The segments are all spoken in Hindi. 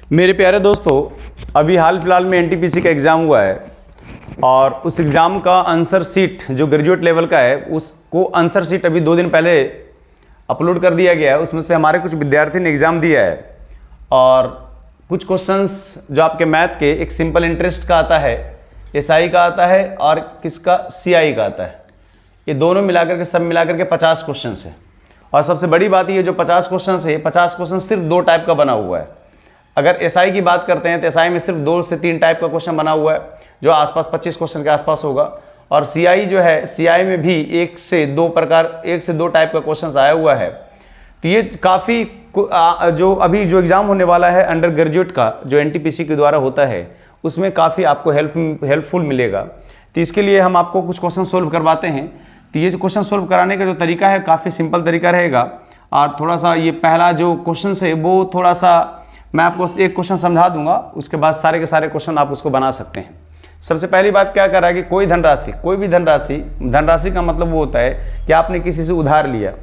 मेरे प्यारे दोस्तों, अभी हाल फिलहाल में एनटीपीसी का एग्ज़ाम हुआ है और उस एग्ज़ाम का आंसर शीट जो ग्रेजुएट लेवल का है उसको आंसर शीट अभी 2 दिन पहले अपलोड कर दिया गया है। उसमें से हमारे कुछ विद्यार्थी ने एग्ज़ाम दिया है और कुछ क्वेश्चंस जो आपके मैथ के एक सिंपल इंटरेस्ट का आता है, एसआई का आता है और किसका सीआई का आता है। ये दोनों मिलाकर के सब मिलाकर के 50 क्वेश्चन है। और सबसे बड़ी बात ये जो 50 क्वेश्चन है, 50 क्वेश्चन सिर्फ 2 टाइप का बना हुआ है। अगर एसआई की बात करते हैं तो एसआई में सिर्फ 2 से 3 टाइप का क्वेश्चन बना हुआ है जो आसपास 25 क्वेश्चन के आसपास होगा। और सीआई जो है, सीआई में भी 1 से 2 टाइप का क्वेश्चन आया हुआ है। तो ये काफ़ी जो अभी जो एग्ज़ाम होने वाला है अंडर ग्रेजुएट का जो एनटीपीसी के द्वारा होता है उसमें काफ़ी आपको हेल्पफुल मिलेगा। तो इसके लिए हम आपको कुछ क्वेश्चन सोल्व करवाते हैं। तो ये जो क्वेश्चन सोल्व कराने का जो तरीका है काफ़ी सिंपल तरीका रहेगा। और थोड़ा सा ये पहला जो क्वेश्चन है वो थोड़ा सा मैं आपको एक क्वेश्चन समझा दूंगा, उसके बाद सारे के सारे क्वेश्चन आप उसको बना सकते हैं। सबसे पहली बात क्या कर रहा है कि कोई धनराशि, कोई भी धनराशि का मतलब वो होता है कि आपने किसी से उधार लिया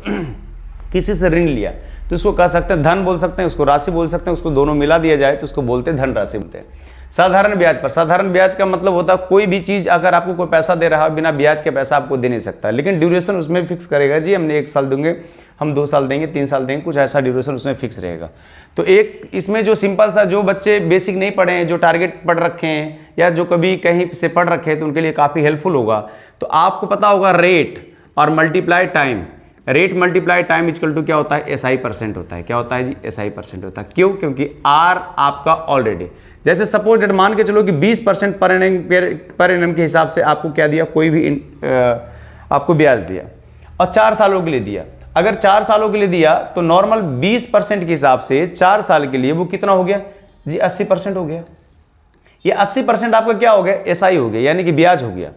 किसी से ऋण लिया, तो उसको कह सकते हैं धन बोल सकते हैं, उसको राशि बोल सकते हैं, उसको दोनों मिला दिया जाए तो उसको बोलते हैं धनराशि बोलते हैं। साधारण ब्याज पर, साधारण ब्याज का मतलब होता है कोई भी चीज़ अगर आपको कोई पैसा दे रहा है बिना ब्याज के पैसा आपको दे नहीं सकता, लेकिन ड्यूरेशन उसमें फिक्स करेगा जी हमने 1 साल देंगे, हम 2 साल देंगे, 3 साल देंगे, कुछ ऐसा ड्यूरेशन उसमें फिक्स रहेगा। तो एक इसमें जो सिंपल सा, जो बच्चे बेसिक नहीं पढ़े हैं, जो टारगेट पढ़ रखे हैं या जो कभी कहीं से पढ़ रखे हैं तो उनके लिए काफ़ी हेल्पफुल होगा। तो आपको पता होगा रेट और multiply time, rate multiply time equal to क्या होता है, एसआई परसेंट होता है। क्या होता है जी, एसआई परसेंट होता है। क्यों? क्योंकि आर आपका ऑलरेडी, जैसे सपोज डेट मान के चलो कि 20% पर एनम के हिसाब से आपको क्या दिया, कोई भी आपको ब्याज दिया और 4 सालों के लिए दिया। अगर 4 सालों के लिए दिया तो नॉर्मल 20% के हिसाब से 4 साल के लिए वो कितना हो गया जी, 80% हो गया। ये 80% आपका क्या हो गया, एसआई हो गया, यानी कि ब्याज हो गया।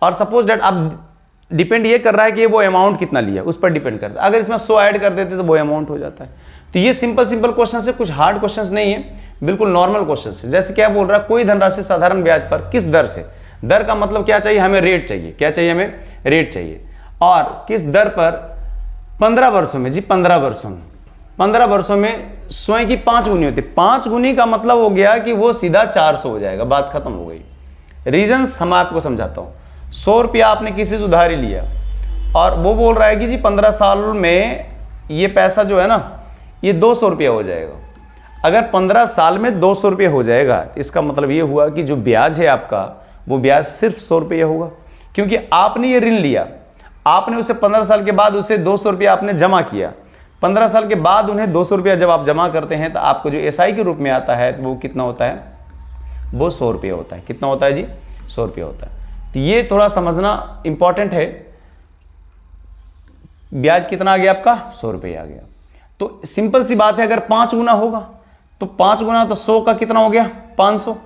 और सपोज डेट अब डिपेंड ये कर रहा है कि वो अमाउंट कितना लिया, उस पर डिपेंड करता है। अगर इसमें 100 ऐड कर देते तो वो अमाउंट हो जाता है। तो ये सिंपल क्वेश्चन है, कुछ हार्ड क्वेश्चन नहीं है, बिल्कुल नॉर्मल क्वेश्चन है। जैसे क्या बोल रहा है, कोई धनराशि साधारण ब्याज पर किस दर से, दर का मतलब क्या चाहिए, हमें रेट चाहिए। क्या चाहिए, हमें रेट चाहिए। और किस दर पर 15 वर्षों में जी, 15 वर्षों में स्वयं की 5 गुनी होती है। 5 गुनी का मतलब हो गया कि वो सीधा 400 हो जाएगा, बात खत्म हो गई। रीजंस हम आपको समझाता हूँ। 100 रुपया आपने किसी से उधारी लिया और वो बोल रहा है कि जी 15 साल में ये पैसा जो है ना ये 200 रुपया हो जाएगा। अगर 15 साल में 200 रुपये हो जाएगा, इसका मतलब ये हुआ कि जो ब्याज है आपका वो ब्याज सिर्फ 100 रुपये होगा, क्योंकि आपने ये ऋण लिया, आपने उसे 15 साल के बाद उसे 200 रुपया आपने जमा किया। 15 साल के बाद उन्हें 200 रुपया जब आप जमा करते हैं तो आपको जो एसआई के रूप में आता है वो कितना होता है, वो 100 रुपया होता है। कितना होता है जी, 100 रुपया होता है। तो ये थोड़ा समझना इंपॉर्टेंट है। ब्याज कितना आ गया आपका, 100 रुपये आ गया। तो सिंपल सी बात है, अगर 5 गुना होगा तो 5 गुना तो 100 का कितना हो गया, 500।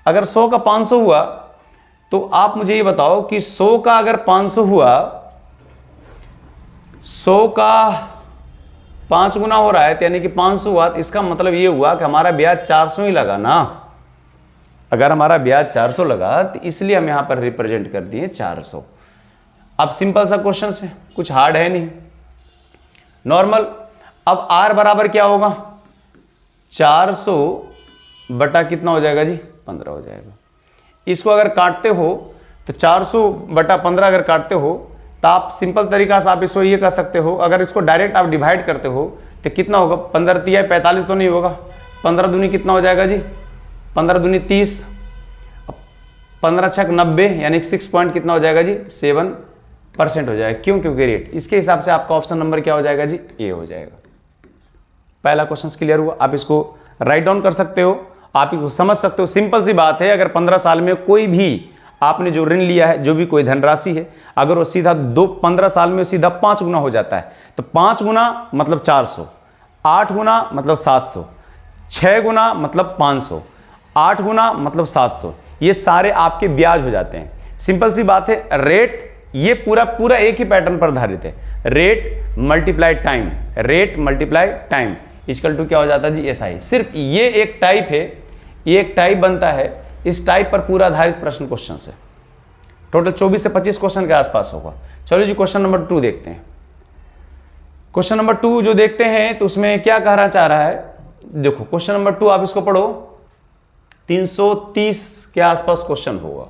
अगर 100 का 500 हुआ तो आप मुझे ये बताओ कि 100 का अगर 500 हुआ, 100 का 5 गुना हो रहा है यानी कि 500 हुआ। इसका मतलब ये हुआ कि हमारा ब्याज 400 ही लगा ना। अगर हमारा ब्याज 400 लगा तो इसलिए हम यहां पर रिप्रेजेंट कर दिए 400। अब सिंपल सा क्वेश्चन है, कुछ हार्ड है नहीं, नॉर्मल। अब आर बराबर क्या होगा, 400 बटा कितना हो जाएगा जी, 15 हो जाएगा। इसको अगर काटते हो तो 400 बटा 15 अगर काटते हो तो आप सिंपल तरीका से आप इसको ये कर सकते हो। अगर इसको डायरेक्ट आप डिवाइड करते हो तो कितना होगा, 15 तिया 45 तो नहीं होगा, 15 दूनी कितना हो जाएगा जी, 15 दूनी 30, 15 छक 90, यानी 6 पॉइंट कितना हो जाएगा जी, 7% हो जाएगा। क्यों? क्योंकि रेट। इसके हिसाब से आपका ऑप्शन नंबर क्या हो जाएगा जी, ए हो जाएगा। पहला क्वेश्चन क्लियर हुआ। आप इसको राइट डाउन कर सकते हो, आप इसको समझ सकते हो। सिंपल सी बात है, अगर 15 साल में कोई भी आपने जो ऋण लिया है, जो भी कोई धनराशि है, अगर वो सीधा 15 साल में सीधा 5 गुना हो जाता है तो 5 गुना मतलब 400, 8 गुना मतलब 700, 6 गुना मतलब 500, 8 गुना मतलब 700। ये सारे आपके ब्याज हो जाते हैं। सिंपल सी बात है, रेट ये पूरा एक ही पैटर्न पर आधारित है। Rate multiply time, rate multiply time equal to क्या हो जाता है जी, एसआई। सिर्फ ये एक टाइप है, ये एक टाइप बनता है। इस टाइप पर पूरा आधारित प्रश्न क्वेश्चन है। टोटल 24 से 25 क्वेश्चन के आसपास होगा। चलो जी क्वेश्चन नंबर 2 देखते हैं। क्वेश्चन नंबर 2 जो देखते हैं तो उसमें क्या कहना चाह रहा है देखो क्वेश्चन नंबर 2 आप इसको पढ़ो, 330 के आसपास क्वेश्चन होगा।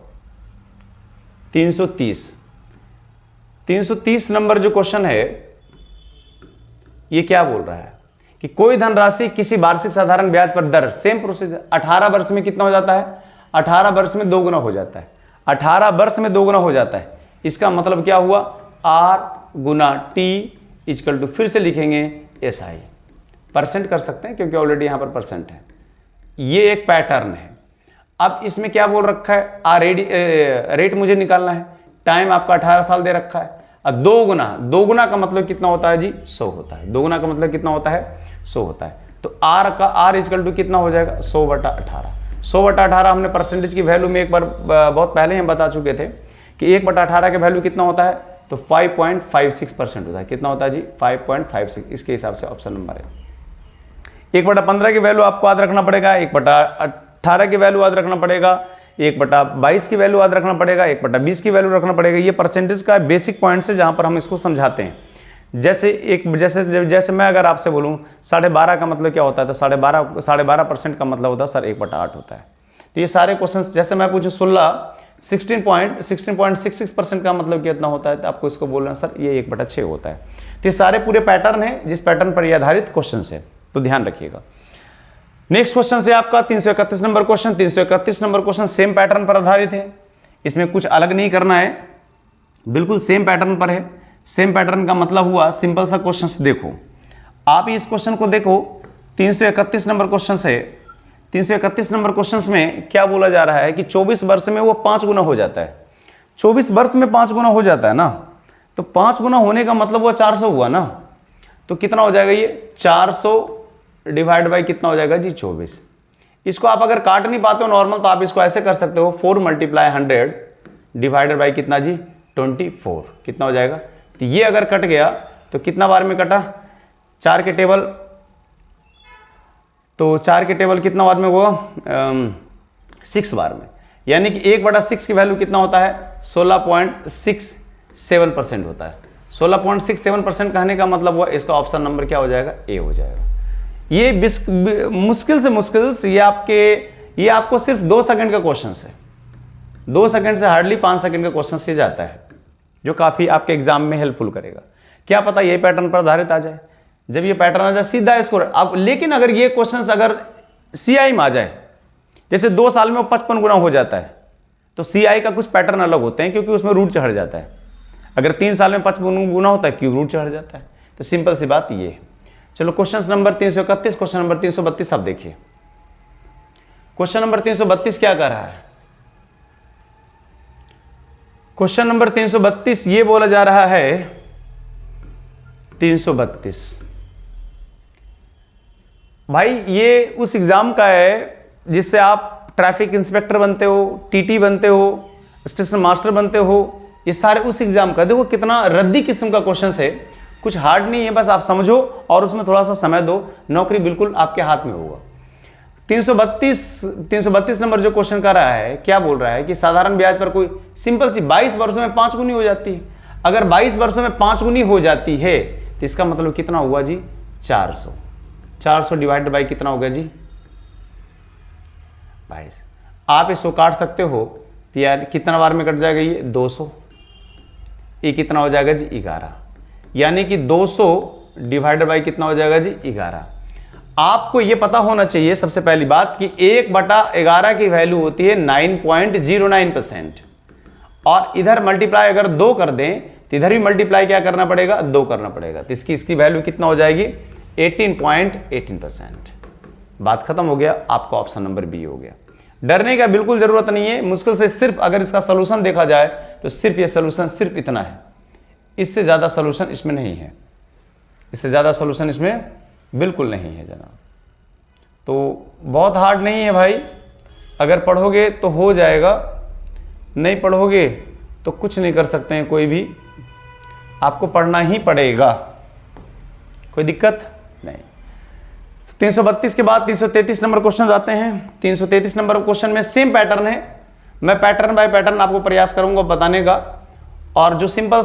330 नंबर जो क्वेश्चन है ये क्या बोल रहा है कि कोई धनराशि किसी वार्षिक साधारण ब्याज पर दर, सेम प्रोसेस, 18 वर्ष में कितना हो जाता है, 18 वर्ष में 2 गुना हो जाता है, 18 वर्ष में 2 गुना हो जाता है। इसका मतलब क्या हुआ, R गुना T इक्वल टू, फिर से लिखेंगे SI, परसेंट कर सकते हैं क्योंकि ऑलरेडी यहां पर परसेंट है। ये एक पैटर्न है। अब इसमें क्या बोल रखा है, रेट मुझे निकालना है, टाइम आपका 18 साल दे रखा है। अब 2 गुना का मतलब कितना होता है जी, 100 होता है। 2 गुना का मतलब कितना होता है, 100 होता है। तो R इक्वल टू कितना हो जाएगा, 100/18। 100/18 हमने परसेंटेज की वैल्यू में एक बार बहुत पहले हम बता चुके थे कि 1/18 के वैल्यू कितना होता है, तो 5.56% होता है। कितना होता है जी, 5.56। इसके हिसाब से ऑप्शन नंबर है। 1/15 की वैल्यू आपको याद रखना पड़ेगा, 1/18 की वैल्यू याद रखना पड़ेगा, 1/22 की वैल्यू याद रखना पड़ेगा, 1/20 की वैल्यू रखना पड़ेगा। ये परसेंटेज का बेसिक पॉइंट्स है जहां पर हम इसको समझाते हैं। जैसे मैं अगर आपसे बोलूं 12.5 का मतलब क्या होता है, तो 12.5% का मतलब होता है सर 1/8 होता है। तो ये सारे क्वेश्चन, जैसे मैं पूछूं 16.66% का मतलब कितना होता है, तो आपको इसको बोलना सर ये 1/6 होता है। तो ये सारे पूरे पैटर्न है जिस पैटर्न पर ये आधारित क्वेश्चन है, तो ध्यान रखिएगा। नेक्स्ट क्वेश्चन से आपका 331 number question. 331 number question same pattern पर आधारित है, इसमें कुछ अलग नहीं करना है, बिल्कुल सेम पैटर्न पर है। सेम पैटर्न का मतलब हुआ सिंपल सा क्वेश्चन। देखो आप इस क्वेश्चन को देखो, 331 नंबर क्वेश्चन से 331 नंबर क्वेश्चन में क्या बोला जा रहा है कि 24 वर्ष में वो 5 गुना हो जाता है। 24 वर्ष में 5 गुना हो जाता है ना, तो 5 गुना होने का मतलब वो 400 हुआ ना, तो कितना हो जाएगा ये 400 डिवाइड बाई कितना हो जाएगा जी 24। इसको आप अगर काट नहीं पाते हो नॉर्मल, तो आप इसको ऐसे कर सकते हो 4 × 100 डिवाइडेड बाई कितना जी 24, कितना हो जाएगा। तो ये अगर कट गया तो कितना बार में कटा, 4 के टेबल, तो 4 के टेबल कितना बार में होगा 6 बार में, यानी कि 1/6 की वैल्यू कितना होता है 16.67% होता है। 16.67% कहने का मतलब हुआ इसका ऑप्शन नंबर क्या हो जाएगा, ए हो जाएगा। ये मुश्किल से ये आपको सिर्फ 2 सेकंड का क्वेश्चन है, 2 सेकंड से हार्डली 5 सेकंड का क्वेश्चन से जाता है, जो काफी आपके एग्जाम में हेल्पफुल करेगा। क्या पता ये पैटर्न पर आधारित आ जाए, जब ये पैटर्न आ जाए सीधा इसको आप। लेकिन अगर ये क्वेश्चन अगर CI में आ जाए, जैसे 2 साल में 55 गुना हो जाता है, तो CI का कुछ पैटर्न अलग होते हैं क्योंकि उसमें रूट चढ़ जाता है। अगर 3 साल में 55 गुना होता है, क्यों रूट चढ़ जाता है। तो सिंपल सी बात ये है। चलो क्वेश्चन नंबर 331, क्वेश्चन नंबर 332 आप देखिए। क्वेश्चन नंबर 332 क्या कर रहा है, क्वेश्चन नंबर 332 ये बोला जा रहा है 332 भाई ये उस एग्जाम का है जिससे आप ट्रैफिक इंस्पेक्टर बनते हो, TT बनते हो, स्टेशन मास्टर बनते हो, ये सारे उस एग्जाम का। देखो कितना रद्दी किस्म का क्वेश्चन है, कुछ हार्ड नहीं है, बस आप समझो और उसमें थोड़ा सा समय दो, नौकरी बिल्कुल आपके हाथ में होगा। 332 नंबर जो क्वेश्चन कर रहा है, क्या बोल रहा है कि साधारण ब्याज पर कोई सिंपल सी 22 वर्षों में 5 गुनी हो जाती है। अगर 22 वर्षों में 5 गुनी हो जाती है तो इसका मतलब कितना हुआ जी 400 डिवाइड बाई कितना हो गया जी 22। आप इसको काट सकते हो तो यार कितना बार में कट जाएगा ये 200, ये कितना हो जाएगा जी 11, यानी कि 200 डिवाइडेड बाई कितना हो जाएगा जी 11। आपको यह पता होना चाहिए सबसे पहली बात कि 1/11 की वैल्यू होती है 9.09%, और इधर मल्टीप्लाई अगर 2 कर दें तो इधर भी मल्टीप्लाई क्या करना पड़ेगा 2 करना पड़ेगा, तो इसकी वैल्यू कितना हो जाएगी 18.18%। बात खत्म हो गया, आपका ऑप्शन नंबर बी हो गया। डरने का बिल्कुल जरूरत नहीं है, मुश्किल से सिर्फ अगर इसका सोल्यूशन देखा जाए तो सिर्फ ये सोल्यूशन सिर्फ इतना है, इससे ज्यादा सोल्यूशन इसमें नहीं है, इससे ज्यादा सोल्यूशन इसमें बिल्कुल नहीं है जनाब। तो बहुत हार्ड नहीं है भाई, अगर पढ़ोगे तो हो जाएगा, नहीं पढ़ोगे तो कुछ नहीं कर सकते हैं कोई भी, आपको पढ़ना ही पड़ेगा, कोई दिक्कत नहीं। 332 के बाद 333 नंबर क्वेश्चन आते हैं। 333 नंबर क्वेश्चन में सेम पैटर्न है, मैं पैटर्न बाय पैटर्न आपको प्रयास करूंगा बताने का, और जो सिंपल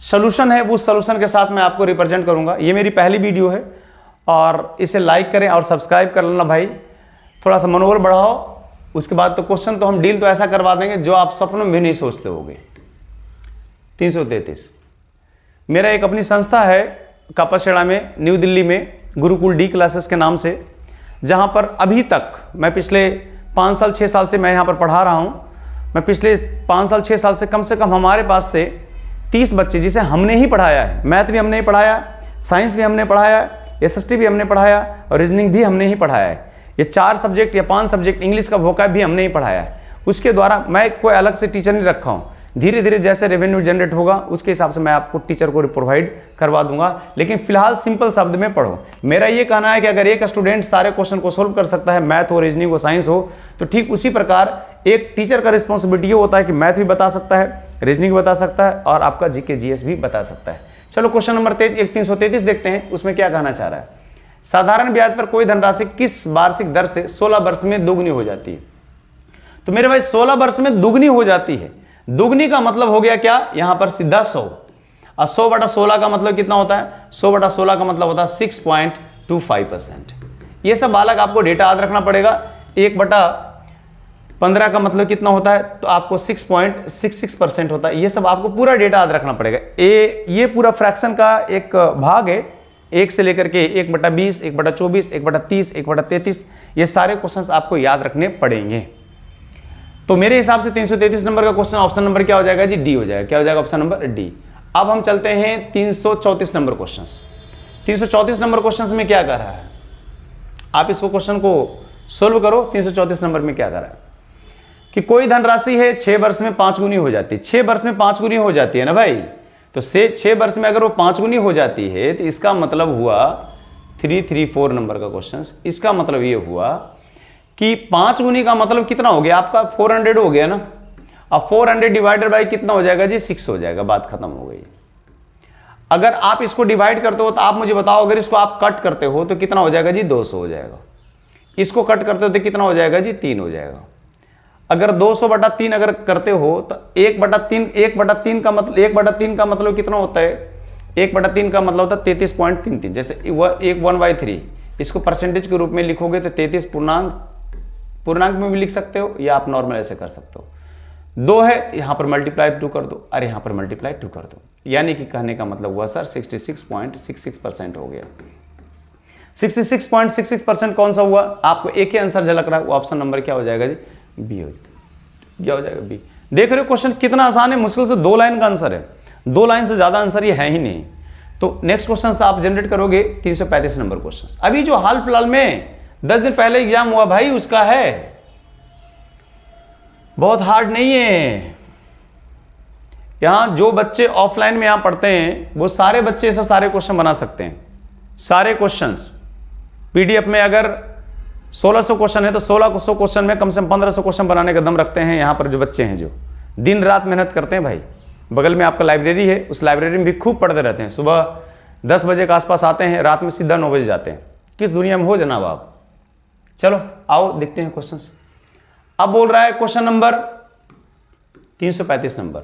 सॉल्यूशन है उस सॉल्यूशन के साथ मैं आपको रिप्रेजेंट करूंगा। ये मेरी पहली वीडियो है और इसे लाइक करें और सब्सक्राइब कर लेना भाई, थोड़ा सा मनोबल बढ़ाओ। उसके बाद तो क्वेश्चन तो हम डील तो ऐसा करवा देंगे जो आप सपनों में भी नहीं सोचते होगे। 333 मेरा एक अपनी संस्था है कापाशेड़ा में, न्यू दिल्ली में, गुरुकुल डी क्लासेस के नाम से, जहाँ पर अभी तक मैं पिछले 5 साल 6 साल से मैं यहाँ पर पढ़ा रहा हूँ। मैं पिछले 5 साल 6 साल से कम हमारे पास से 30 बच्चे जिसे हमने ही पढ़ाया है, मैथ भी हमने ही पढ़ाया, साइंस भी हमने पढ़ाया, SST भी हमने पढ़ाया और रीजनिंग भी हमने ही पढ़ाया है। ये 4 सब्जेक्ट या 5 सब्जेक्ट, इंग्लिश का वोकैब भी हमने ही पढ़ाया है। उसके द्वारा मैं कोई अलग से टीचर नहीं रखा हूँ। धीरे धीरे जैसे रेवेन्यू जनरेट होगा उसके हिसाब से मैं आपको टीचर को प्रोवाइड करवा दूंगा, लेकिन फिलहाल सिंपल शब्द में पढ़ो। मेरा ये कहना है कि अगर एक स्टूडेंट सारे क्वेश्चन को सोल्व कर सकता है, मैथ हो, रीजनिंग हो, साइंस हो, तो ठीक उसी प्रकार एक टीचर का रिस्पॉन्सिबिलिटी होता है कि मैथ भी बता सकता है, रीजनिंग भी बता सकता है और आपका GK GS भी बता सकता है। चलो क्वेश्चन नंबर 333 देखते हैं, उसमें क्या कहना चाह रहा है। साधारण ब्याज पर कोई धनराशि किस वार्षिक दर से 16 वर्ष में दोगुनी हो जाती है? तो मेरे भाई 16 वर्ष में दुगनी हो जाती है। दुगनी का मतलब हो गया क्या, यहां पर सीधा 100, और 100/16 का मतलब कितना होता है? 100/16 का मतलब होता है 6.25%। ये सब बालक आपको डेटा याद रखना पड़ेगा। 1/15 का मतलब कितना होता है? तो आपको 6.66% होता है। ये सब आपको पूरा डेटा याद रखना पड़ेगा। ये पूरा फ्रैक्शन का एक भाग है, 1 से लेकर के 1/20, 1/24, 1/30, 1/33, ये सारे क्वेश्चंस आपको याद रखने पड़ेंगे। तो मेरे हिसाब से 333 नंबर का क्वेश्चन ऑप्शन नंबर क्या हो जाएगा जी? डी हो जाएगा। क्या हो जाएगा? Option number D. अब हम चलते हैं 334 नंबर क्वेश्चंस। 334 नंबर क्वेश्चंस में क्या कर रहा है, आप इसको क्वेश्चन को सोल्व करो। 334 नंबर में क्या कर रहा है कि कोई धनराशि है 6 वर्ष में 5 गुनी हो जाती है। 6 वर्ष में 5 गुनी हो जाती है ना भाई, तो 6 वर्ष में अगर वो 5 गुनी हो जाती है तो इसका मतलब हुआ 334 नंबर का क्वेश्चन। इसका मतलब ये हुआ कि 5 गुनी का मतलब कितना हो गया आपका? 400 हो गया ना। अब 400 डिवाइडेड बाई कितना हो जाएगा जी? 6 हो जाएगा। बात खत्म हो गई। अगर आप इसको डिवाइड करते हो तो आप मुझे बताओ, अगर इसको आप कट करते हो तो कितना हो जाएगा जी? 200 हो जाएगा। इसको कट करते हो तो कितना हो जाएगा जी? 3 हो जाएगा। अगर 200/3 अगर करते हो तो 1/3 का मतलब 1/3 का मतलब कितना होता है? 1/3 का मतलब होता है 33.33। जैसे 1/3 इसको परसेंटेज के रूप में लिखोगे तो 33 पूर्णांक में भी लिख सकते हो, या आप नॉर्मल ऐसे कर सकते हो। 2 है, यहां पर मल्टीप्लाई 2 कर दो, अरे यहां पर मल्टीप्लाई 2 कर दो। यानी कि कहने का मतलब हुआ सर 66.66% हो गया। 66.66% कौन सा हुआ? आपको एक ही आंसर झलक रहा है, वो ऑप्शन नंबर क्या हो जाएगा जी? बी हो जाएगा। क्या हो जाएगा? बी। देख रहे हो क्वेश्चन कितना आसान है, मुश्किल से 2 लाइन का आंसर है। 2 लाइन से ज्यादा आंसर ये है ही नहीं। तो नेक्स्ट क्वेश्चन आप जनरेट करोगे 335 नंबर क्वेश्चन। अभी जो हाल फिलहाल में 10 दिन पहले एग्जाम हुआ भाई, उसका है, बहुत हार्ड नहीं है। यहां जो बच्चे ऑफलाइन में यहां पढ़ते हैं वो सारे बच्चे सब सारे क्वेश्चन बना सकते हैं। सारे क्वेश्चंस PDF में अगर 1600 क्वेश्चन है तो 1600 क्वेश्चन में कम से कम 1500 क्वेश्चन बनाने का दम रखते हैं यहां पर जो बच्चे हैं, जो दिन रात मेहनत करते हैं भाई। बगल में आपका लाइब्रेरी है, उस लाइब्रेरी में भी खूब पढ़ते रहते हैं। सुबह 10 बजे के आसपास आते हैं, रात में सीधा 9 बजे जाते हैं। किस दुनिया में हो जनाब आप? चलो आओ देखते हैं क्वेश्चंस। अब बोल रहा है क्वेश्चन नंबर 335 नंबर।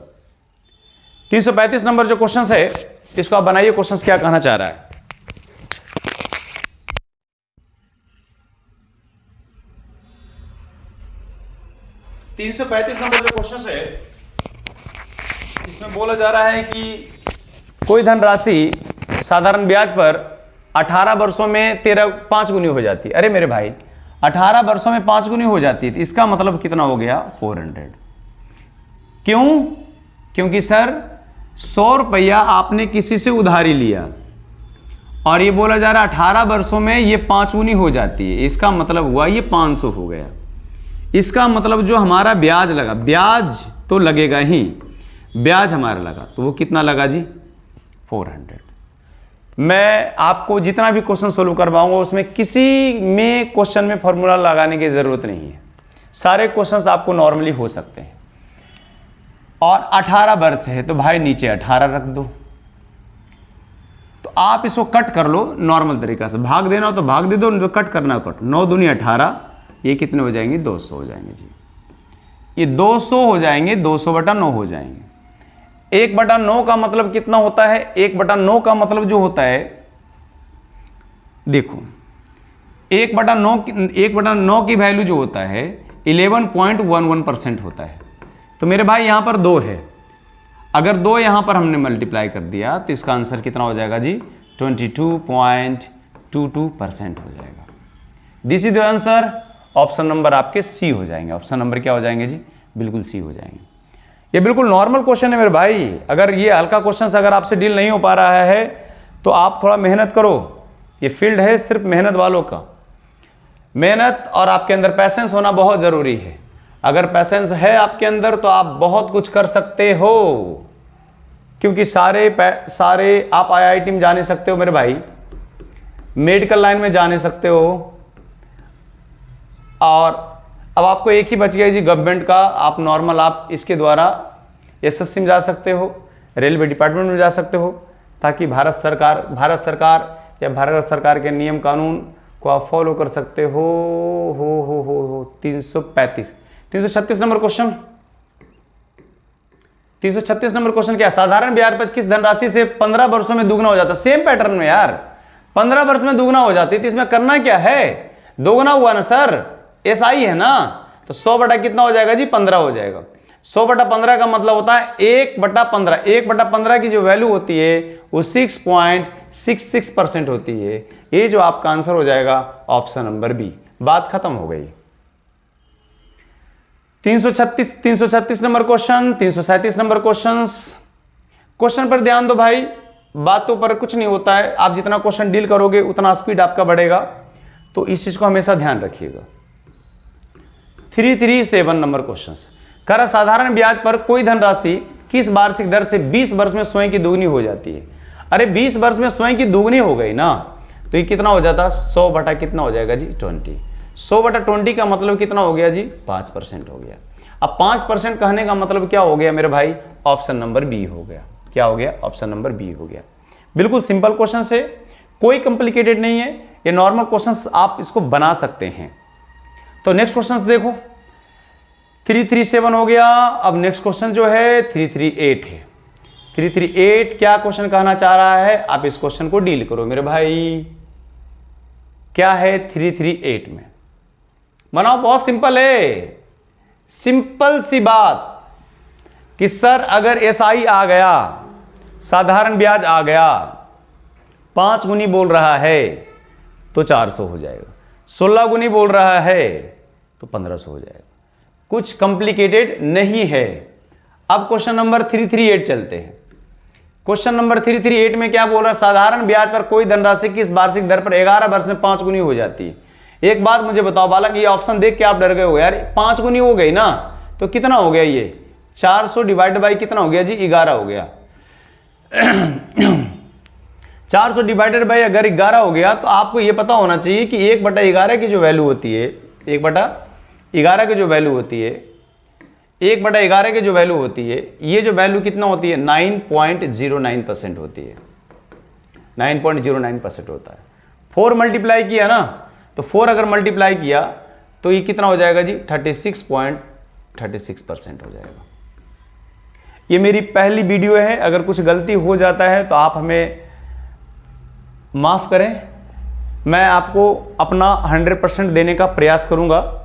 335 नंबर जो क्वेश्चंस है इसको आप बनाइए। क्वेश्चंस क्या कहना चाह रहा है? तीन 335 नंबर जो क्वेश्चन है इसमें बोला जा रहा है कि कोई धनराशि साधारण ब्याज पर 18 वर्षों में 5 गुनी हो जाती है। अरे मेरे भाई 18 वर्षों में 5 गुनी हो जाती है तो इसका मतलब कितना हो गया? 400। क्यों? क्योंकि सर 100 रुपया आपने किसी से उधारी लिया और ये बोला जा रहा है 18 वर्षों में ये 5 गुनी हो जाती है। इसका मतलब हुआ ये 500 हो गया। इसका मतलब जो हमारा ब्याज लगा, ब्याज तो लगेगा ही, ब्याज हमारा लगा तो वो कितना लगा जी? 400। मैं आपको जितना भी क्वेश्चन सोल्व करवाऊंगा उसमें किसी में क्वेश्चन में फॉर्मूला लगाने की जरूरत नहीं है। सारे क्वेश्चंस आपको नॉर्मली हो सकते हैं। और 18 वर्ष है तो भाई नीचे 18 रख दो। तो आप इसको कट कर लो नॉर्मल तरीका से, भाग देना हो तो भाग दे दो, नहीं तो कट करना कट। 9 दूनी 18, ये कितने हो जाएंगे? 200 हो जाएंगे जी। ये 200 हो जाएंगे, 200/9 हो जाएंगे। 1/9 का मतलब कितना होता है? 1/9 का मतलब जो होता है देखो 1/9 की वैल्यू जो होता है 11.11% होता है। तो मेरे भाई यहाँ पर 2 है, अगर 2 यहाँ पर हमने मल्टीप्लाई कर दिया तो इसका आंसर कितना हो जाएगा जी? 22.22% हो जाएगा। This is the answer. Option number आपके सी हो जाएंगे। ऑप्शन नंबर क्या हो जाएंगे जी? बिल्कुल सी हो जाएंगे। ये बिल्कुल नॉर्मल क्वेश्चन है मेरे भाई। अगर ये हल्का क्वेश्चन अगर आपसे डील नहीं हो पा रहा है तो आप थोड़ा मेहनत करो। ये फील्ड है सिर्फ मेहनत वालों का। मेहनत और आपके अंदर पैसेंस होना बहुत ज़रूरी है। अगर पैसेंस है आपके अंदर तो आप बहुत कुछ कर सकते हो, क्योंकि सारे आप IIT में जा नहीं सकते हो मेरे भाई, मेडिकल लाइन में जा नहीं सकते हो, और अब आपको एक ही बच गया जी गवर्नमेंट का। आप नॉर्मल आप इसके द्वारा SSC में जा सकते हो, रेलवे डिपार्टमेंट में जा सकते हो, ताकि भारत सरकार या भारत सरकार के नियम कानून को आप फॉलो कर सकते हो। 336 नंबर क्वेश्चन। 336 नंबर क्वेश्चन क्या? साधारण ब्याज पर किस धनराशि से 15 वर्षों में दुगना हो जाता है? सेम पैटर्न में यार, 15 वर्ष में दुगना हो जाती है, तो इसमें करना क्या है? दोगुना हुआ ना सर, SI है ना, तो 100 बटा कितना हो जाएगा जी? 15 हो जाएगा। 100 बटा 15 का मतलब होता है 1/15। 1/15 की जो वैल्यू होती है वो 6.66% होती है। ये जो आपका आंसर हो जाएगा ऑप्शन नंबर बी। बात खत्म हो गई। 336 नंबर क्वेश्चन, 337 नंबर क्वेश्चन पर ध्यान दो भाई। बातों पर कुछ नहीं होता है, आप जितना क्वेश्चन डील करोगे उतना स्पीड आपका बढ़ेगा, तो इस चीज को हमेशा ध्यान रखिएगा। 337 नंबर क्वेश्चन। कर साधारण ब्याज पर कोई धनराशि किस वार्षिक दर से 20 वर्ष में स्वयं की दोगुनी हो जाती है? अरे 20 वर्ष में स्वयं की दोगुनी हो गई ना, तो ये कितना हो जाता? 100 बटा कितना हो जाएगा जी? 20। 100 बटा 20 का मतलब कितना हो गया जी? 5% हो गया। अब 5% कहने का मतलब क्या हो गया मेरे भाई? ऑप्शन नंबर बी हो गया। क्या हो गया? ऑप्शन नंबर बी हो गया। बिल्कुल सिंपल क्वेश्चन है, कोई कॉम्प्लिकेटेड नहीं है, ये नॉर्मल क्वेश्चंस आप इसको बना सकते हैं। तो नेक्स्ट क्वेश्चन देखो, 337 हो गया। अब नेक्स्ट क्वेश्चन जो है 338 है। 338 क्या क्वेश्चन कहना चाह रहा है? आप इस क्वेश्चन को डील करो मेरे भाई। क्या है 338 में? बनाओ, बहुत सिंपल है। सिंपल सी बात कि सर अगर SI आ गया, साधारण ब्याज आ गया, 5 गुनी बोल रहा है तो 400 हो जाएगा, 16 गुनी बोल रहा है तो 1500 हो जाएगा। कुछ कॉम्प्लिकेटेड नहीं है। अब क्वेश्चन नंबर 338 चलते हैं। क्वेश्चन नंबर 338 में क्या बोल रहा है? साधारण ब्याज पर कोई धनराशि किस वार्षिक दर पर 11 वर्ष में 5 गुनी हो जाती है? एक बात मुझे बताओ बालक, ये ऑप्शन देख के आप डर गए हो यार, 5 गुनी हो गई ना, तो कितना हो गया ये? 400 डिवाइड बाई कितना हो गया जी? 11 हो गया। 400 डिवाइडेड बाई अगर 11 हो गया, तो आपको ये पता होना चाहिए कि 1/11 की जो वैल्यू होती है, 1/11 की जो वैल्यू होती है, 1/11 की जो वैल्यू होती है, ये जो वैल्यू कितना होती है? 9.09% होती है। 9.09% होता है। 4 मल्टीप्लाई किया ना, तो 4 अगर मल्टीप्लाई किया तो ये कितना हो जाएगा जी? 36.36% हो जाएगा। ये मेरी पहली वीडियो है, अगर कुछ गलती हो जाता है तो आप हमें माफ़ करें। मैं आपको अपना 100% देने का प्रयास करूंगा।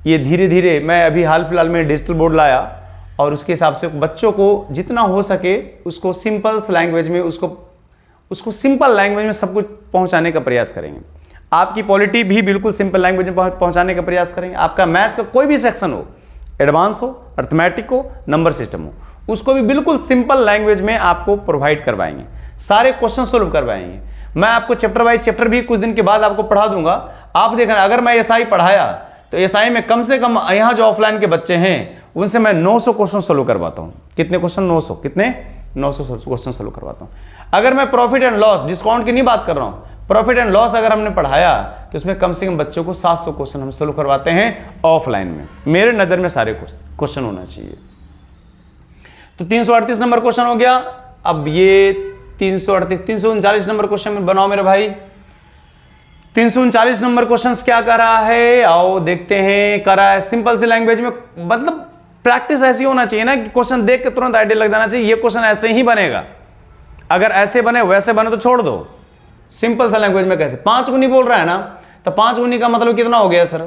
ये धीरे धीरे, मैं अभी हाल फिलहाल में डिजिटल बोर्ड लाया और उसके हिसाब से बच्चों को जितना हो सके उसको सिंपल लैंग्वेज में, उसको सिंपल लैंग्वेज में सब कुछ पहुंचाने का प्रयास करेंगे। आपकी पॉलिटी भी बिल्कुल सिंपल लैंग्वेज में पहुंचाने का प्रयास करेंगे। आपका मैथ का कोई भी सेक्शन हो, एडवांस हो, अर्थमेटिक हो, नंबर सिस्टम हो, उसको भी बिल्कुल सिंपल लैंग्वेज में आपको प्रोवाइड करवाएंगे। सारे क्वेश्चन सोल्व करवाएंगे। मैं आपको चैप्टर बाय चैप्टर भी कुछ दिन के बाद आपको पढ़ा दूंगा। आप देखना, अगर मैं SI पढ़ाया तो SI में कम से कम यहाँ जो ऑफलाइन के बच्चे हैं उनसे मैं 900 क्वेश्चन सोल्व करवाता हूँ। कितने क्वेश्चन? 900। कितने? 900 क्वेश्चन सोल्व करवाता हूँ। अगर मैं प्रॉफिट एंड लॉस, डिस्काउंट की नहीं बात कर रहा हूँ, प्रॉफिट एंड लॉस अगर हमने पढ़ाया तो इसमें कम से कम बच्चों को 700 क्वेश्चन हम सोल्व करवाते हैं ऑफलाइन में। मेरे नज़र में सारे क्वेश्चन होना चाहिए। तो 338 नंबर क्वेश्चन हो गया। अब ये 339 नंबर क्वेश्चन में बनाओ मेरे भाई। 339 नंबर क्वेश्चन क्या कर रहा है? आओ देखते हैं। कर रहा है सिंपल सी लैंग्वेज में, मतलब प्रैक्टिस ऐसी होना चाहिए ना कि क्वेश्चन देख के तुरंत आइडिया लग जाना चाहिए ये क्वेश्चन ऐसे ही बनेगा। अगर ऐसे बने वैसे बने तो छोड़ दो, सिंपल सा लैंग्वेज में कैसे, 5 गुनी बोल रहा है ना, तो 5 गुनी का मतलब कितना हो गया सर,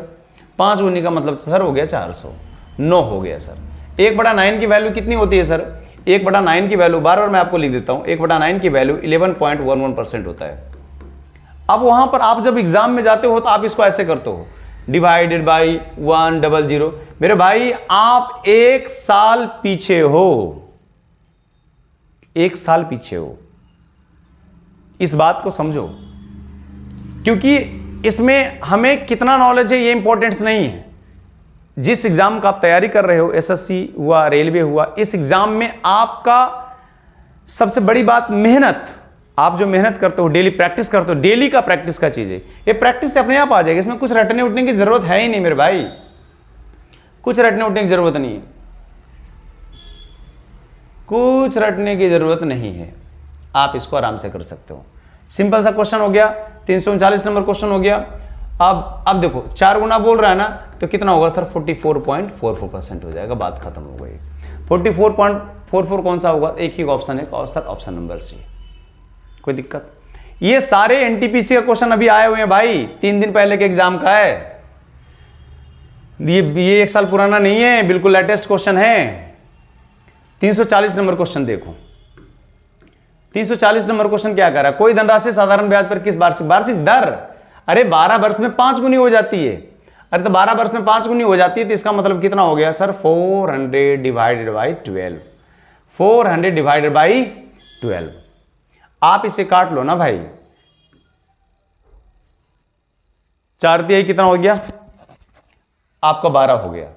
5 गुनी का मतलब सर हो गया 400, 9 हो गया सर। 1/9 की वैल्यू कितनी होती है सर, 1/9 की वैल्यू बार बार मैं आपको लिख देता हूँ, 1/9 की वैल्यू 11.11% होता है। अब वहां पर आप जब एग्जाम में जाते हो तो आप इसको ऐसे करते हो, डिवाइडेड बाई 100। मेरे भाई आप 1 साल पीछे हो, 1 साल पीछे हो, इस बात को समझो, क्योंकि इसमें हमें कितना नॉलेज है ये इंपॉर्टेंस नहीं है। जिस एग्जाम का आप तैयारी कर रहे हो, एसएससी हुआ, रेलवे हुआ, इस एग्जाम में आपका सबसे बड़ी बात मेहनत। आप जो मेहनत करते हो, डेली प्रैक्टिस करते हो, डेली का प्रैक्टिस का चीज है, ये प्रैक्टिस से अपने आप आ जाएगी। इसमें कुछ रटने उठने की जरूरत है ही नहीं मेरे भाई, कुछ रटने उठने की जरूरत नहीं है, कुछ रटने की जरूरत नहीं है, आप इसको आराम से कर सकते हो। सिंपल सा क्वेश्चन हो गया, 339 नंबर क्वेश्चन हो गया। अब देखो 4 गुना बोल रहा है ना, तो कितना होगा सर, 44.44% हो जाएगा, बात खत्म हो गई। 44.44 कौन सा होगा, एक ही ऑप्शन है और सर ऑप्शन नंबर सी। कोई दिक्कत, ये सारे एनटीपीसी का क्वेश्चन अभी आए हुए हैं भाई, 3 दिन पहले के एग्जाम का है, ये 1 साल पुराना नहीं है, बिल्कुल लेटेस्ट क्वेश्चन है। 340 नंबर क्वेश्चन देखो, 340 नंबर क्वेश्चन क्या कर रहा है, कोई धनराशि साधारण ब्याज पर किस वार्षिक दर, अरे 12 वर्ष में 5 गुनी हो जाती है। अरे तो 12 वर्ष में 5 गुनी हो जाती है, तो इसका मतलब कितना हो गया sir, 400 divided by 12, 400 divided by 12। आप इसे काट लो ना भाई, 4 दिया कितना हो गया आपका, 12 हो गया।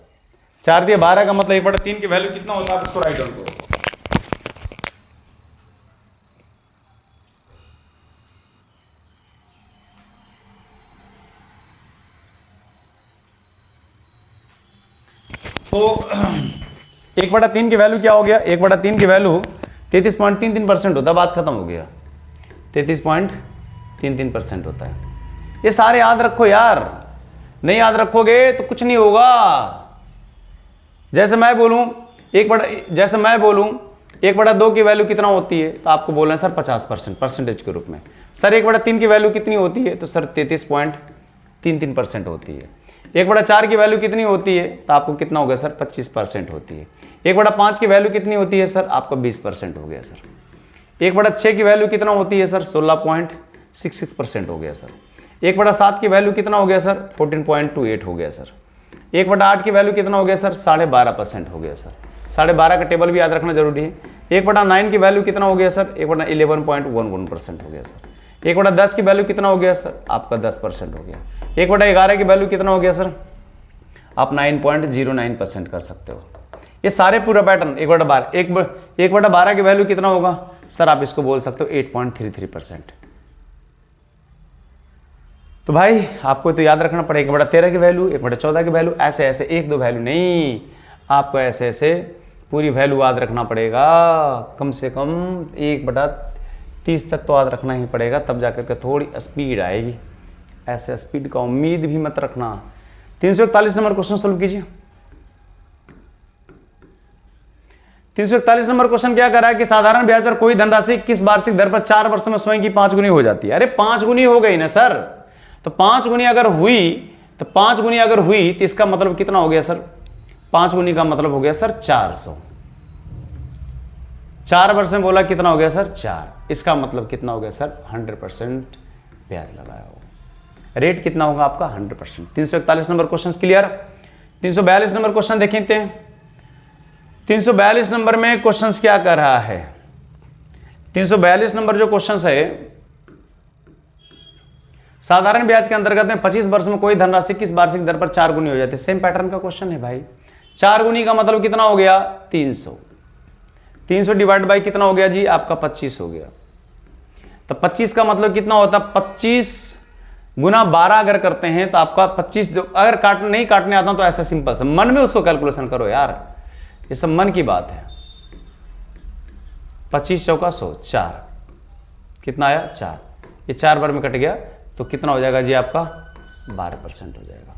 4 दिया 12 का मतलब 1/3 की वैल्यू कितना होता है, आप इसको राइट डाउन करो। तो 1/3 की वैल्यू क्या हो गया, 1/3 की वैल्यू 33.33% होता है, बात खत्म हो गया, 33.33% होता है। ये सारे याद रखो यार, नहीं याद रखोगे तो कुछ नहीं होगा। जैसे मैं बोलूं 1/2 की वैल्यू कितना होती है, तो आपको बोलना है सर 50% परसेंटेज के रूप में। सर 1/3 की वैल्यू कितनी होती है, तो सर 33.33% होती है। 1/4 की वैल्यू कितनी होती है, तो आपको कितना हो गया सर, 25% होती है। 1/5 की वैल्यू कितनी होती है सर, आपका 20% हो गया सर। 1/6 की वैल्यू कितना होती है सर, 16.66% हो गया सर। 1/7 की वैल्यू कितना हो गया सर, 14.28 हो गया सर। 1/8 की वैल्यू कितना हो गया सर, 12.5% हो गया सर। 12.5 का टेबल भी याद रखना जरूरी है। 1/9 की वैल्यू कितना हो गया सर, 11.11% हो गया सर। 1/10 की वैल्यू कितना हो गया सर, आपका 10% हो गया। 1/11 की वैल्यू कितना हो गया सर, आप 9.09% कर सकते हो। ये सारे पूरा पैटर्न 1/12 की वैल्यू कितना होगा सर, आप इसको बोल सकते हो 8.33%। तो भाई आपको तो याद रखना पड़ेगा 1/13 की वैल्यू, 1/14 की वैल्यू, ऐसे ऐसे 1-2 वैल्यू नहीं, आपको ऐसे ऐसे पूरी वैल्यू याद रखना पड़ेगा। कम से कम 1/30 तक तो याद रखना ही पड़ेगा, तब जाकर के थोड़ी स्पीड आएगी। ऐसे स्पीड का उम्मीद भी मत रखना। 341 नंबर क्वेश्चन सोल्व कीजिए। 341 नंबर क्वेश्चन क्या कर रहा है कि साधारण ब्याज पर कोई धनराशि किस वार्षिक दर पर 4 वर्ष में स्वयं की 5 गुनी हो जाती है। अरे 5 गुनी हो गई ना सर, तो 5 गुनी अगर हुई तो इसका मतलब कितना हो गया सर, 5 गुनी का मतलब हो गया सर 400। 4 वर्ष में बोला कितना हो गया सर, 4। इसका मतलब कितना हो गया सर, 100% ब्याज लगाया होगा। रेट कितना होगा आपका, 100%। 341 number question clear. 342 number question देखते हैं। 342 नंबर में क्वेश्चन क्या कर रहा है, 342 नंबर जो क्वेश्चन है, साधारण ब्याज के अंतर्गत में 25 वर्ष में कोई धनराशि किस वार्षिक दर पर 4 गुनी हो जाती है। सेम पैटर्न का क्वेश्चन है भाई। 4 गुनी का मतलब कितना हो गया, 300। 300 डिवाइड बाई कितना हो गया जी आपका, 25 हो गया। तो 25 का मतलब कितना होता है, 25 गुना 12 अगर करते हैं तो आपका 25, अगर नहीं काटने आता तो ऐसा सिंपल से मन में उसको कैलकुलेशन करो यार, ये सब मन की बात है। 25 चौका 100, 4 कितना आया, 4। ये 4 बार में कट गया तो कितना हो जाएगा जी आपका, 12% हो जाएगा।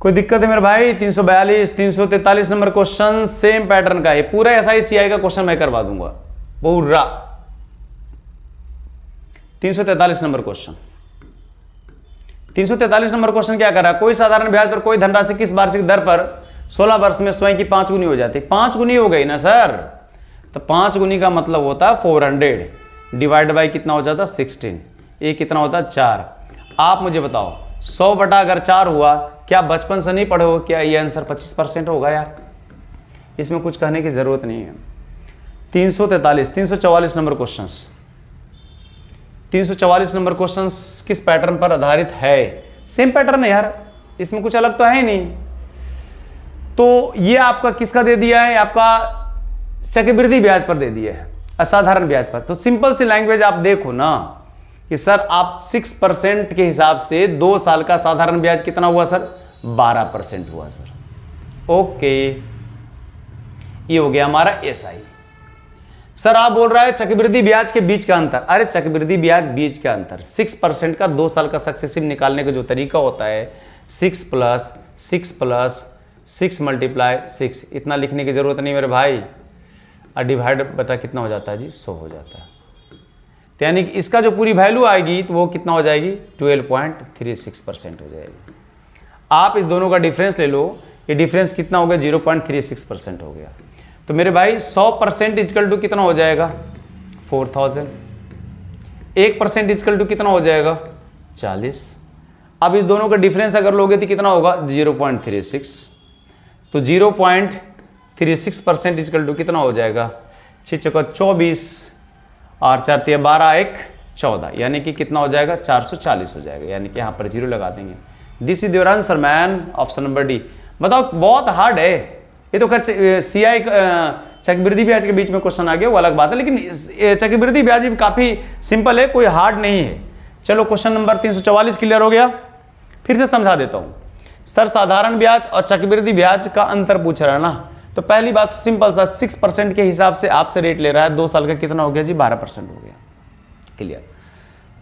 कोई दिक्कत है मेरे भाई। 342 343 नंबर क्वेश्चन सेम पैटर्न का है, पूरा SICI का क्वेश्चन मैं करवा दूंगा पूरा। 343 नंबर क्वेश्चन। 343 नंबर क्वेश्चन क्या कर रहा है, कोई साधारण ब्याज पर कोई धनराशि किस वार्षिक दर पर 16 वर्ष में स्वयं की 5 गुनी हो जाती है। 5 गुनी हो गई ना सर, तो 5 गुनी का मतलब होता है 400 डिवाइड बाई कितना हो जाता है 16, ये कितना होता है 4। आप मुझे बताओ 100 बटा अगर 4 हुआ, क्या बचपन से नहीं पढ़े हो, क्या ये आंसर 25% होगा यार, इसमें कुछ कहने की जरूरत नहीं है। 344 नंबर क्वेश्चंस, 344 नंबर क्वेश्चंस किस पैटर्न पर आधारित है। सेम पैटर्न है यार, इसमें कुछ अलग तो है ही नहीं। तो ये आपका किसका दे दिया है, आपका चक्रवृद्धि ब्याज पर दे दिया है, असाधारण ब्याज पर। तो सिंपल सी लैंग्वेज आप देखो ना कि सर आप 6% के हिसाब से 2 साल का साधारण ब्याज कितना हुआ सर, 12% हुआ सर। ओके, ये हो गया हमारा एसआई। सर आप बोल रहा है चक्रवृद्धि ब्याज के बीच का अंतर। अरे चक्रवृद्धि ब्याज बीच का अंतर 6% का 2 साल का सक्सेसिव निकालने का जो तरीका होता है 6 प्लस 6 प्लस 6 मल्टीप्लाई 6, इतना लिखने की जरूरत नहीं मेरे भाई। और डिवाइड बता कितना हो जाता है जी, 100 हो जाता है। तो यानी कि इसका जो पूरी वैल्यू आएगी तो वो कितना हो जाएगी, 12.36% हो जाएगी। आप इस दोनों का डिफरेंस ले लो, ये डिफरेंस कितना हो गया, 0.36% हो गया। तो मेरे भाई 100% इजकल टू कितना हो जाएगा, 4000। 1% इजकल टू कितना हो जाएगा, 40। अब इस दोनों का डिफरेंस अगर लोगे तो कितना होगा, 0.36। तो 0.36% इजकल टू कितना हो जाएगा, 6 चौका 24 और 4 तिया 12 1 14, यानी कि कितना हो जाएगा, 440 हो जाएगा। यानी कि यहाँ पर 0 लगा देंगे। This is your answer man, option number D. बताओ बहुत हार्ड है ये तो, खैर सीआई चक्रवृद्धि ब्याज के बीच में क्वेश्चन आ गया वो अलग बात है, लेकिन चक्रवृद्धि ब्याज भी काफी सिंपल है, कोई हार्ड नहीं है। चलो क्वेश्चन नंबर 344 क्लियर हो गया। फिर से समझा देता हूं सर, साधारण ब्याज और चक्रवृद्धि ब्याज का अंतर पूछ रहा है ना। तो पहली बात सिंपल सा, 6% के हिसाब से आपसे रेट ले रहा है, 2 साल का कितना हो गया जी, 12% हो गया। क्लियर।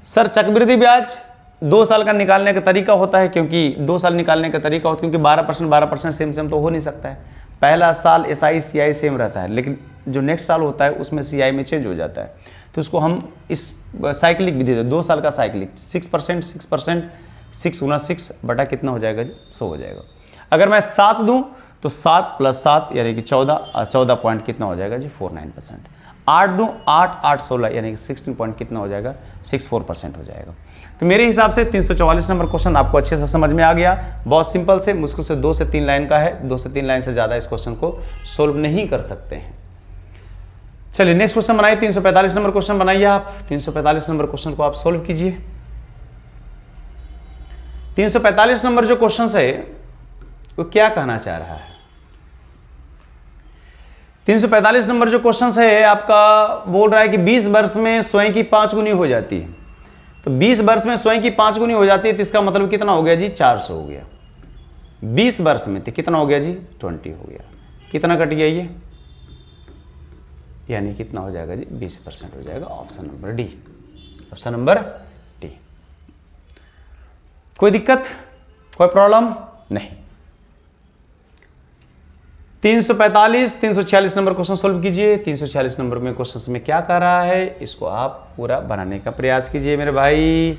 सर चक्रवृद्धि ब्याज 2 साल का निकालने का तरीका होता है, क्योंकि 2 साल निकालने का तरीका होता है, क्योंकि 12% सेम तो हो नहीं सकता है। पहला साल एसआई सीआई सेम रहता है, लेकिन जो नेक्स्ट साल होता है उसमें सीआई में चेंज हो जाता है। तो उसको हम इस साइक्लिक विधि से 2 साल का साइक्लिक 6% 6 गुना 6 बटा कितना हो जाएगा जी, 100 हो जाएगा। अगर मैं 7 दूं तो 7 प्लस 7 यानी कि 14 पॉइंट कितना हो जाएगा जी, 49%। 8 दूं 8 8 16 यानी कि 16 पॉइंट कितना हो जाएगा, 64% हो जाएगा। तो मेरे हिसाब से 344 नंबर क्वेश्चन आपको अच्छे से समझ में आ गया। बहुत सिंपल से, मुश्किल से 2 से 3 लाइन का है, 2 से 3 लाइन से ज़्यादा इस क्वेश्चन को सोल्व नहीं कर सकते हैं। चलिए नेक्स्ट क्वेश्चन बनाइए, 345 नंबर क्वेश्चन बनाइए आप। 345 नंबर क्वेश्चन को आप सोल्व कीजिए। 345 नंबर जो क्वेश्चन है वो क्या कहना चाह रहा है, 345 नंबर जो क्वेश्चन है आपका बोल रहा है कि 20 वर्ष में स्वयं की 5 गुनी हो जाती है। तो 20 वर्ष में स्वयं की 5 गुनी हो जाती है, तो इसका मतलब कितना हो गया जी, 400 हो गया। 20 वर्ष में तो कितना हो गया जी, 20 हो गया। कितना कट गया ये, यानी कितना हो जाएगा जी, 20% हो जाएगा। Option number D, option number D. कोई दिक्कत, कोई प्रॉब्लम नहीं। 345 346 नंबर क्वेश्चन सोल्व कीजिए। 346 नंबर में क्वेश्चन में क्या कह रहा है, इसको आप पूरा बनाने का प्रयास कीजिए मेरे भाई।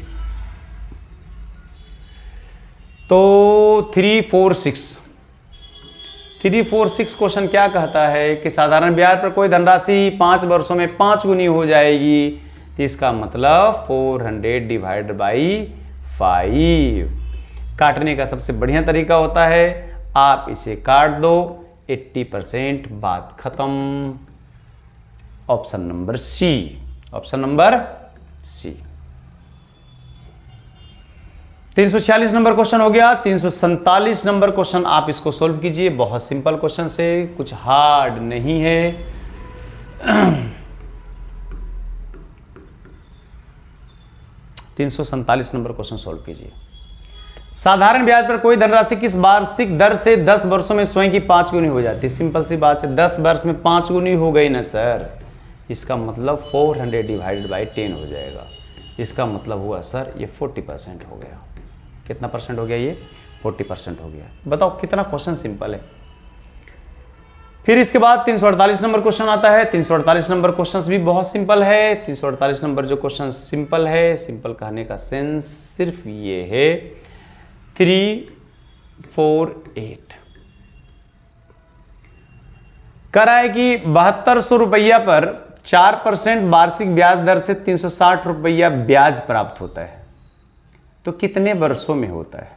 तो 346 क्वेश्चन क्या कहता है कि साधारण ब्याज पर कोई धनराशि 5 वर्षों में 5 गुनी हो जाएगी, तो इसका मतलब 400 डिवाइड बाई 5। काटने का सबसे बढ़िया तरीका होता है, आप इसे काट दो, 80%, बात खत्म। Option number C, option number C. 346 number question हो गया। 347 नंबर क्वेश्चन आप इसको सोल्व कीजिए। बहुत सिंपल क्वेश्चन से, कुछ हार्ड नहीं है। 347 नंबर क्वेश्चन सोल्व कीजिए। साधारण ब्याज पर कोई धनराशि किस वार्षिक दर से 10 वर्षों में स्वयं की 5 गुनी हो जाती है। सिंपल सी बात है, 10 वर्ष में 5 गुनी हो गई ना सर, इसका मतलब 400 डिवाइडेड बाई 10 हो जाएगा। इसका मतलब हुआ सर ये 40% हो गया। कितना परसेंट हो गया, ये 40% हो गया। बताओ कितना क्वेश्चन सिंपल है। फिर इसके बाद 348 नंबर क्वेश्चन आता है। 348 नंबर क्वेश्चन भी बहुत सिंपल है। 348 नंबर जो क्वेश्चन सिंपल है, सिंपल कहने का सेंस सिर्फ ये है 348 कह रहा है कि 7200 रुपया पर 4% वार्षिक ब्याज दर से 360 रुपया ब्याज प्राप्त होता है, तो कितने वर्षों में होता है?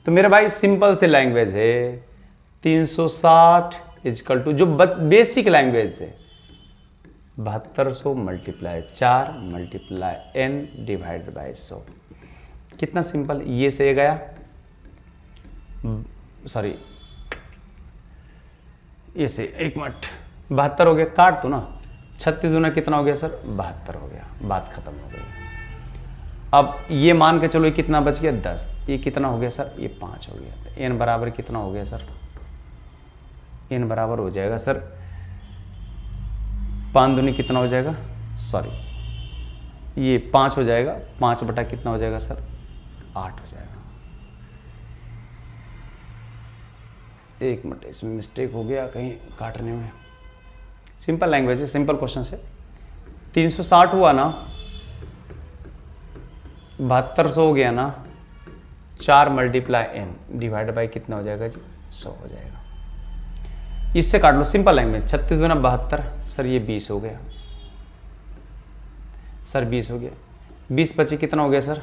तो मेरे भाई सिंपल से लैंग्वेज है, 360 इजकल टू जो बेसिक लैंग्वेज है 7200 multiply 4 multiply n divide by 100। कितना सिंपल, ये से गया, सॉरी ये से, एक मिनट, 72 हो गया, काट तो ना, 36 गुना कितना हो गया सर? 72 हो गया, बात खत्म हो गई। अब ये मान के चलो ये कितना बच गया? 10। ये कितना हो गया सर? ये 5 हो गया। n बराबर कितना हो गया सर? n बराबर हो जाएगा सर 5 दूनी कितना हो जाएगा? सॉरी ये 5 हो जाएगा, 5 बटा कितना हो जाएगा सर? 8 हो जाएगा। एक मिनट, इसमें मिस्टेक हो गया कहीं काटने में। सिंपल लैंग्वेज है, सिंपल क्वेश्चन से 360 हुआ ना, 7200 हो गया ना, 4 मल्टीप्लाई n डिवाइड बाई कितना हो जाएगा जी? 100 हो जाएगा। इससे काट लो, सिंपल लैंग्वेज। 36 गुना 72 सर, ये 20 हो गया सर, 20 हो गया। 20 बचे कितना हो गया सर?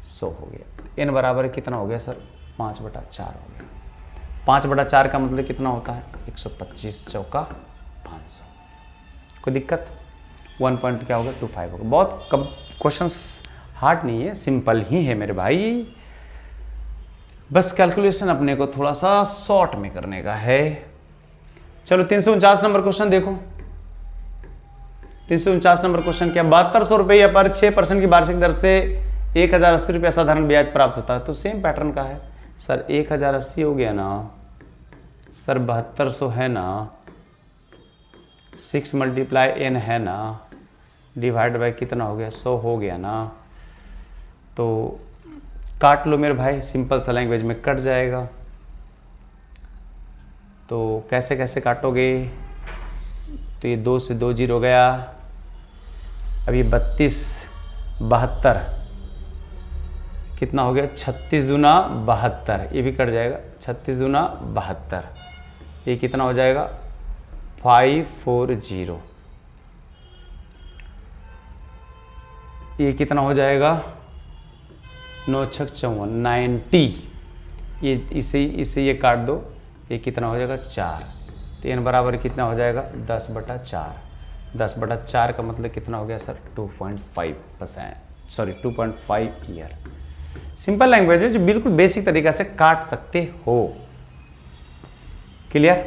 100 हो गया। n बराबर कितना हो गया सर? 5 बटा 4 हो गया। 5 बटा 4 का मतलब कितना होता है? 125 चौका 500। कोई दिक्कत? 1 पॉइंट क्या होगा? 25 होगा। बहुत कम क्वेश्चंस हार्ड नहीं है, सिंपल ही है मेरे भाई। बस कैलकुलेशन अपने को थोड़ा सा शॉर्ट में करने का है। चलो 349 नंबर क्वेश्चन देखो। 349 नंबर क्वेश्चन क्या? 7200 रुपया पर 6% की वार्षिक दर से 1080 रुपया साधारण ब्याज प्राप्त होता है। तो सेम पैटर्न का है सर। 1080 हो गया ना सर, 7200 है ना, 6 मल्टीप्लाई n है ना, डिवाइड बाई कितना हो गया? 100 हो गया ना। तो काट लो मेरे भाई, सिंपल सा लैंग्वेज में कट जाएगा। तो कैसे कैसे काटोगे? तो ये 2 से 2 जीरो गया। अब ये 32 72 कितना हो गया? 36 दूना 72, ये भी कट जाएगा। 36 दूना 72, ये कितना हो जाएगा? 540। ये कितना हो जाएगा? 9 छक 54 90। ये इसे ये काट दो, ये कितना हो जाएगा? 4। तो n बराबर कितना हो जाएगा? 10 बटा 4। 10 बटा 4 का मतलब कितना हो गया sir? 2.5%, sorry 2.5 year. Simple language है जो बिल्कुल बेसिक तरीका से काट सकते हो। क्लियर?